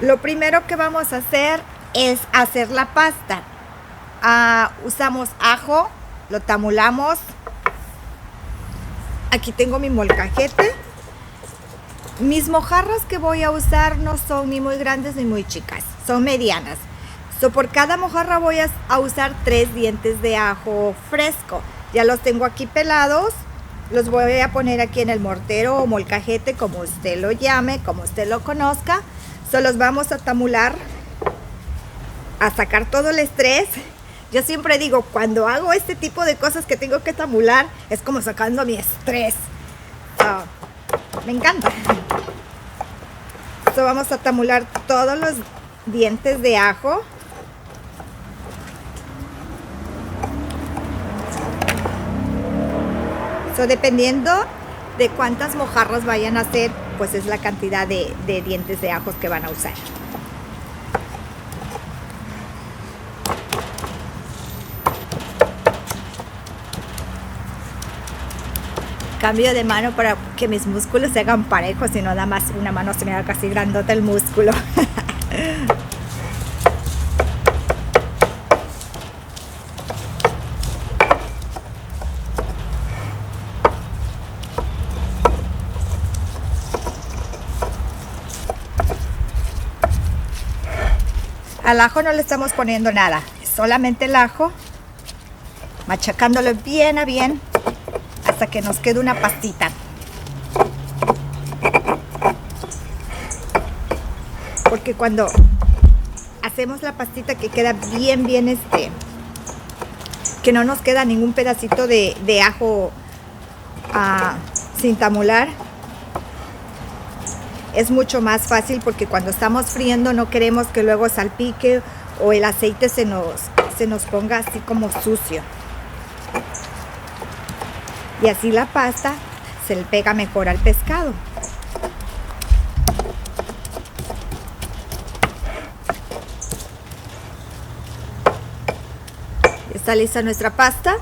Lo primero que vamos a hacer es hacer la pasta. Usamos ajo, lo tamulamos. Aquí tengo mi molcajete. Mis mojarras que voy a usar no son ni muy grandes ni muy chicas, son medianas. Por cada mojarra voy a usar 3 dientes de ajo fresco. Ya los tengo aquí pelados. Los voy a poner aquí en el mortero o molcajete, como usted lo llame, como usted lo conozca. Los vamos a tamular, a sacar todo el estrés. Yo siempre digo, cuando hago este tipo de cosas que tengo que tamular, es como sacando mi estrés. Me encanta. Vamos a tamular todos los dientes de ajo. Dependiendo de cuántas mojarras vayan a hacer, pues es la cantidad de dientes de ajos que van a usar. Cambio de mano para que mis músculos se hagan parejos y no nada más una mano se me haga casi grandota el músculo. Al ajo no le estamos poniendo nada, solamente el ajo, machacándolo bien a bien hasta que nos quede una pastita. Porque cuando hacemos la pastita que queda bien, que no nos queda ningún pedacito de ajo sin tamular, es mucho más fácil, porque cuando estamos friendo no queremos que luego salpique o el aceite se nos ponga así como sucio. Y así la pasta se le pega mejor al pescado. Está lista nuestra pasta.